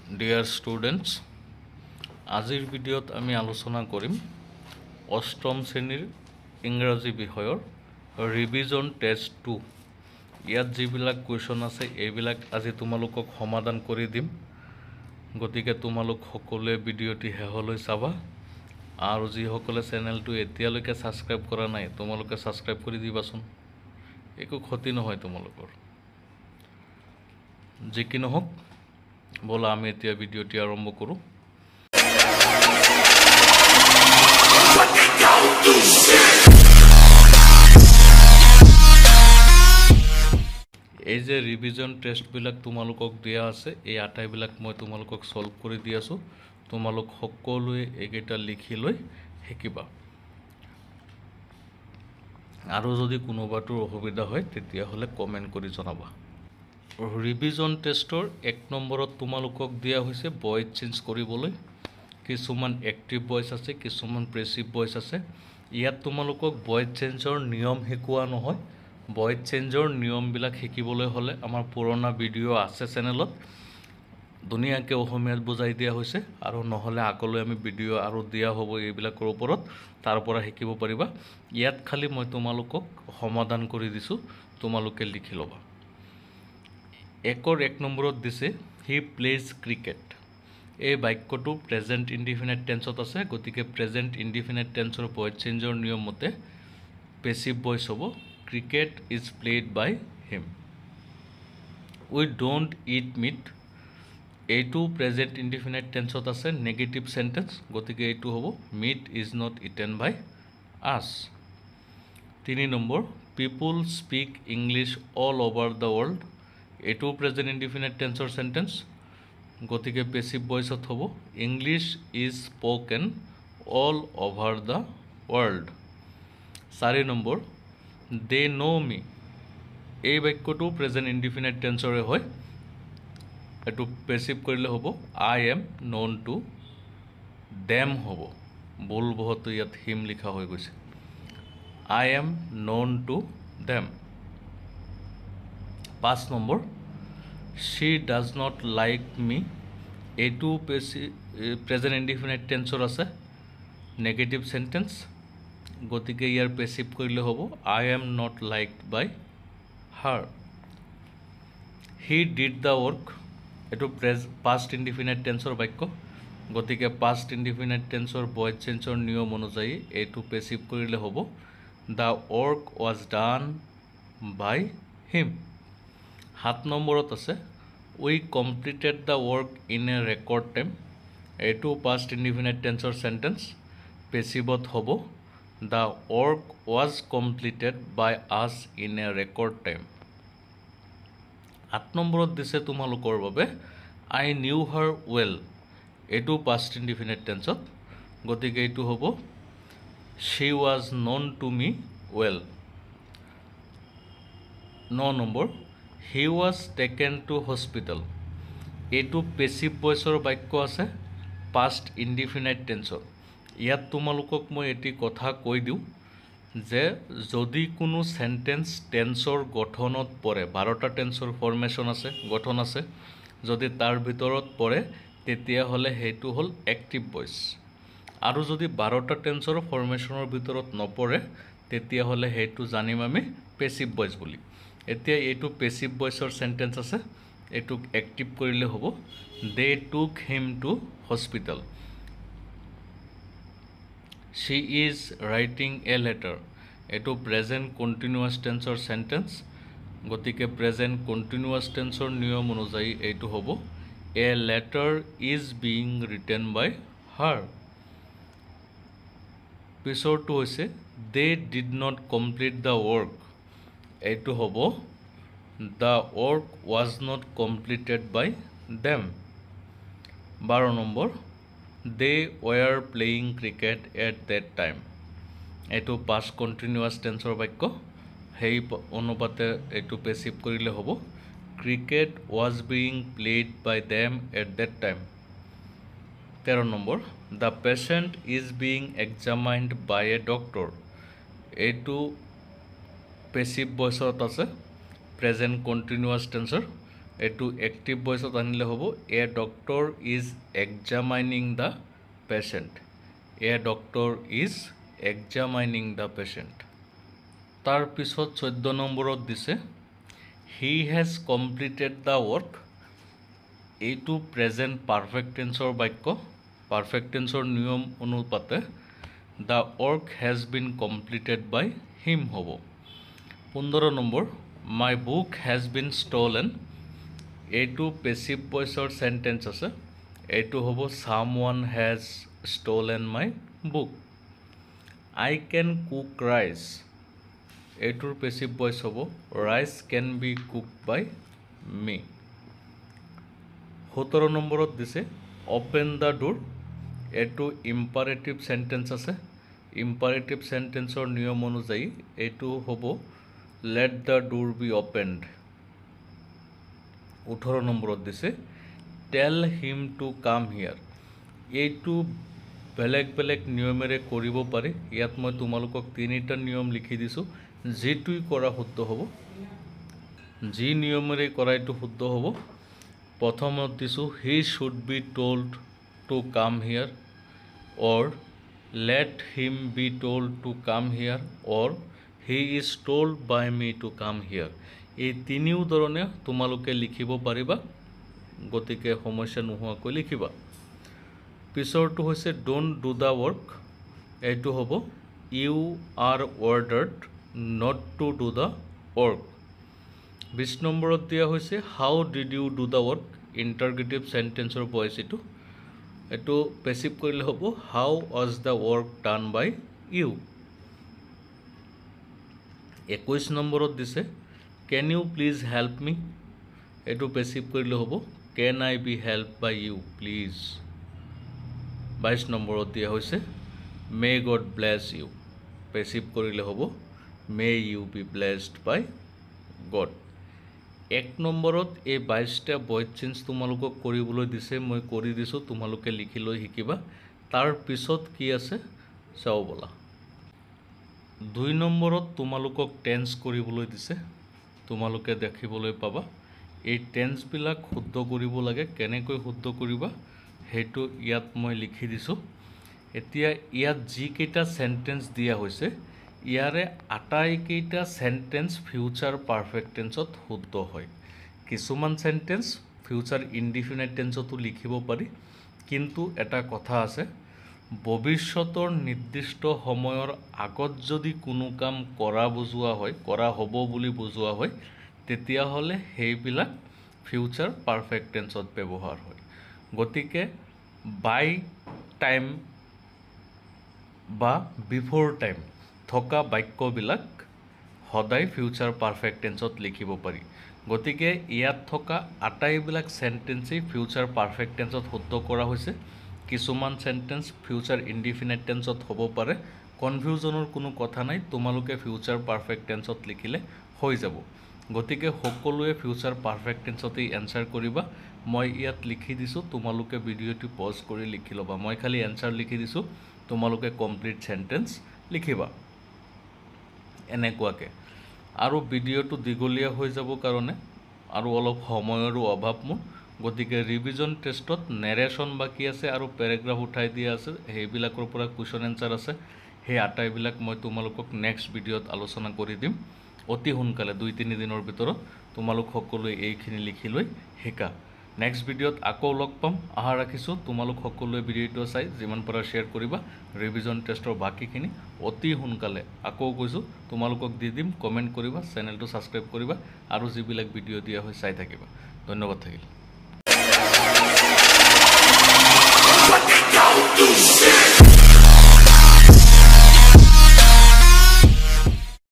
Dear students, আজিৰ ভিডিঅ'ত আমি আলোচনা কৰিম অষ্টম শ্ৰেণীৰ ইংৰাজী বিষয়ৰ ৰিভিজন টেষ্ট 2 ইয়াত যিবিলাক কুৱেশ্যন আছে এইবিলাক আজি তোমালোকক সমাধান কৰি দিম গতিকে তোমালোক সকলোৱে ভিডিঅ'টি শেষলৈ চাবা আৰু যিসকলে চেনেলটো এতিয়ালৈকে সাবস্ক্ৰাইব কৰা নাই তোমালোকে সাবস্ক্ৰাইব কৰি দিবাচোন একো ক্ষতি নহয় তোমালোকৰ যি কি নহওক বলা আমি এতিয়া ভিডিঅ'টি আৰম্ভ কৰোঁ এই যে ৰিভিজন টেষ্টবিলাক তোমালোকক দিয়া আছে এই আটাইবিলাক মই তোমালোকক সলভ কৰি দি আছো তোমালোক সকলোৱে এইকেইটা লিখি লৈ শিকিবা আৰু যদি কোনোবাটোৰ অসুবিধা হয় তেতিয়া হলে কমেন্ট কৰি জনাবা ৰিভিজন টেষ্টৰ 1 নম্বৰত তোমালোকক দিয়া হৈছে ভয়েস চেঞ্জ কৰিবলৈ কিছুমান এক্টিভ ভয়েস আছে কিছুমান প্ৰেসিভ ভয়েস আছে ইয়াত তোমালোকক ভয়েস চেঞ্জৰ নিয়ম শিকোৱা নহয় ভয়েস চেঞ্জৰ নিয়মবিলাক শিকিবলৈ হলে আমাৰ পুৰণা ভিডিও আছে চেনেলত দুনিয়াকে অসমীয়াত বুজাই দিয়া হৈছে আৰু নহলে আগলৈ আমি ভিডিও আৰু দিয়া হ'ব এইবিলাকৰ ওপৰত তাৰ পৰা শিকিব পাৰিবা ইয়াত খালি মই তোমালোকক সমাধান কৰি দিছো তোমালোকে লিখি লবা একৰ 1 নম্বৰত দিছে হি প্লেজ ক্ৰিকেট এই বাক্যটো প্ৰেজেন্ট ইনডিফিনিট টেন্সত আছে গতিকে প্ৰেজেন্ট ইনডিফিনিট টেন্সৰ ভয়েস চেঞ্জৰ নিয়ম মতে পেসিভ ভয়েস হ'ব Cricket is played by him. We don't eat meat. A2 present indefinite tense আছে negative sentence গতিকে এইটো হ'ব meat is not eaten by us 3 number people speak English all over the world A2 present indefinite tense sentence গতিকে passive voice হ'ব English is spoken all over the world 4 number they know me এই বাক্যটো present indefinite টেন্সৰে হয় এটো passive কৰিলে হ'ব I am known to them হ'ব বল বহুত ইয়াত হিম লিখা হৈ গৈছে I am known to them 5 number she does not like me এটো প্ৰেজেন্ট ইনডিফিনিট টেন্সৰ আছে নেগেটিভ সেন্টেন্স গতিকে ইয়াৰ পেসিভ কৰিলে হ'ব I am not liked by her he did the work এটো past indefinite tenseৰ বাক্য গতিকে past indefinite tenseৰ voice changeৰ নিয়ম অনুযায়ী এটো পেসিভ কৰিলে হ'ব the work was done by him 7 নম্বৰত আছে we completed the work in a record time এটো past indefinite tenseৰ sentence পেসিভত হ'ব The work was completed by us in a record time. 8 নম্বৰত দিছে তোমালোকৰ বাবে I knew her well. এটো past indefinite tense গতিকে এটো হ'ব she was known to me well. 9 number he was taken to hospital. এটো passive voiceৰ বাক্য আছে past indefinite tense ইয়াত তোমালোকক মই এটি কথা কৈ দিও যে যদি কোনো সেন্টেন্স টেন্সৰ গঠনত পৰে 12টা টেন্সৰ ফৰমেশন আছে গঠন আছে যদি তাৰ ভিতৰত পৰে তেতিয়া হলে হেতু হল এক্টিভ ভয়েস আৰু যদি 12টা টেন্সৰ ফৰমেশনৰ ভিতৰত নপৰে তেতিয়া হলে হেতু জানিম আমি পেসিভ ভয়েস বুলি এতিয়া এটো পেসিভ ভয়েসৰ সেন্টেন্স আছে এটুক এক্টিভ কৰিলে হ'ব they took him to hospital She is writing a letter. এটো present continuous tense or sentence. গতিকে present continuous tense or নিয়ম অনুযায়ী এইটো হ'ব a letter is being written by her. পিছৰটো হৈছে they did not complete the work. এইটো হ'ব the work was not completed by them. 12 number They were playing cricket at that time. এটো past continuous tense বাক্য হেই অনুপাতে এটো passive কৰিলে হ'ব Cricket was being played by them at that time. 13 number The patient is being examined by a doctor. এটো passive ভয়েসত আছে present continuous tense এইটো এক্টিভ ভইচত আনিলে হ'ব a doctor is examining the patient. A doctor is examining the patient. তাৰ পিছত 14 নম্বৰত দিছে he has completed the work. এইটো প্ৰেজেণ্ট পাৰফেক্ট টেন্সৰ বাক্য। পাৰফেক্ট টেন্সৰ নিয়ম অনুপাতে the work has been completed by him হ'ব। 15 number my book has bin stolen. এইটো পেচিভ ভইচৰ চেণ্টেন্স আছে। এইটো হ'ব someone has stolen my book. I can cook rice. এইটোৰ পেচিভ ভইচ হ'ব rice can be cook by me. 17 নম্বৰত দিছে অপেন দ্য ডোৰ। এইটো ইম্পাৰেটিভ চেণ্টেন্স আছে। ইম্পাৰেটিভ চেণ্টেন্সৰ নিয়ম অনুযায়ী এইটো হ'ব let the door be opened. 18 নম্বৰত দিছে টেল হিম টু কাম হিয়াৰ। এইটো বেলেগ বেলেগ নিয়মেৰে কৰিব পাৰি। ইয়াত মই তোমালোকক 3টা নিয়ম লিখি দিছোঁ। যিটোই কৰা শুদ্ধ হ'ব, যি নিয়মেৰে কৰা এইটো শুদ্ধ হ'ব। প্ৰথমত দিছোঁ he should be told to come here, or let him be told to come here, or he is told by me to come here. এই তিনিও ধৰণে তোমালোকে লিখিব পাৰিবা, গতিকে সমস্যা নোহোৱাকৈ লিখিবা। পিছৰটো হৈছে ডোণ্ট ডু দ্য ৱৰ্ক। এইটো হ'ব you are ordered not to do the work. 20 নম্বৰত দিয়া হৈছে how did you do the work. Interrogative চেণ্টেন্সৰ ভইচ এইটো। এইটো পেচিভ কৰিলে হ'ব how was the work done by you. 21 নম্বৰত দিছে can you please help me. এইটো পেচিভ কৰিলে হ'ব can I be help by you please. 22 নম্বৰত দিয়া হৈছে may God bless you. Passive কৰিলে হ'ব may you B blessed by god. 1 নম্বৰত এই 22টা ভইচ চেঞ্জ তোমালোকক কৰিবলৈ দিছে, মই কৰি দিছোঁ, তোমালোকে লিখি লৈ শিকিবা। তাৰ পিছত কি আছে চাওঁ ব'লা। 2 নম্বৰত তোমালোকক টেন্স কৰিবলৈ দিছে। তোমালোকে দেখিবলৈ পাবা এই টেন্সবিলাক শুদ্ধ কৰিব লাগে। কেনেকৈ শুদ্ধ কৰিবা সেইটো ইয়াত মই লিখি দিছোঁ। এতিয়া ইয়াত যিকেইটা চেণ্টেন্স দিয়া হৈছে ইয়াৰে আটাইকেইটা চেণ্টেন্স ফিউচাৰ পাৰফেক্ট টেন্সত শুদ্ধ হয়। কিছুমান চেণ্টেন্স ফিউচাৰ ইনডিফিনাইট টেন্সতো লিখিব পাৰি, কিন্তু এটা কথা আছে, ভৱিষ্যতৰ নিৰ্দিষ্ট সময়ৰ আগত যদি কোনো কাম কৰা বুজোৱা হয়, কৰা হ'ব বুলি বুজোৱা হয়, তেতিয়াহ'লে সেইবিলাক ফিউচাৰ পাৰফেক্ট টেন্সত ব্যৱহাৰ হয়। গতিকে বাই টাইম বা বিফ'ৰ টাইম থকা বাক্যবিলাক সদায় ফিউচাৰ পাৰফেক্ট টেন্সত লিখিব পাৰি। গতিকে ইয়াত থকা আটাইবিলাক চেণ্টেন্সেই ফিউচাৰ পাৰফেক্ট টেন্সত শুদ্ধ কৰা হৈছে। কিছুমান চেণ্টেন্স ফিউচাৰ ইনডিফিনাইট টেন্সত হ'ব পাৰে। কনফিউজনৰ কোনো কথা নাই, তোমালোকে ফিউচাৰ পাৰফেক্ট টেন্সত লিখিলে হৈ যাব। গতিকে সকলোৱে ফিউচাৰ পাৰফেক্ট টেন্সতেই এনচাৰ কৰিবা। মই ইয়াত লিখি দিছোঁ, তোমালোকে ভিডিঅ'টো পজ কৰি লিখি ল'বা। মই খালি এনচাৰ লিখি দিছোঁ, তোমালোকে কমপ্লিট চেণ্টেন্স লিখিবা এনেকুৱাকৈ। আৰু ভিডিঅ'টো দীঘলীয়া হৈ যাব কাৰণে আৰু অলপ সময়ৰো অভাৱ মোৰ, গতিকে ৰিভিজন টেষ্টত নেৰেশ্যন বাকী আছে আৰু পেৰাগ্ৰাফ উঠাই দিয়া আছে, সেইবিলাকৰ পৰা কুৱেশ্যন এনচাৰ আছে। সেই আটাইবিলাক মই তোমালোকক নেক্সট ভিডিঅ'ত আলোচনা কৰি দিম অতি সোনকালে। 2-3 দিনৰ ভিতৰত তোমালোক সকলোৱে এইখিনি লিখি লৈ শিকা। নেক্সট ভিডিঅ'ত আকৌ লগ পাম, আশা ৰাখিছোঁ। তোমালোক সকলোৱে ভিডিঅ'টো চাই যিমান পাৰা শ্বেয়াৰ কৰিবা। ৰিভিজন টেষ্টৰ বাকীখিনি অতি সোনকালে আকৌ কৈছোঁ তোমালোকক দি দিম। কমেণ্ট কৰিবা, চেনেলটো ছাবস্ক্ৰাইব কৰিবা আৰু যিবিলাক ভিডিঅ' দিয়া হয় চাই থাকিবা। ধন্যবাদ থাকিল।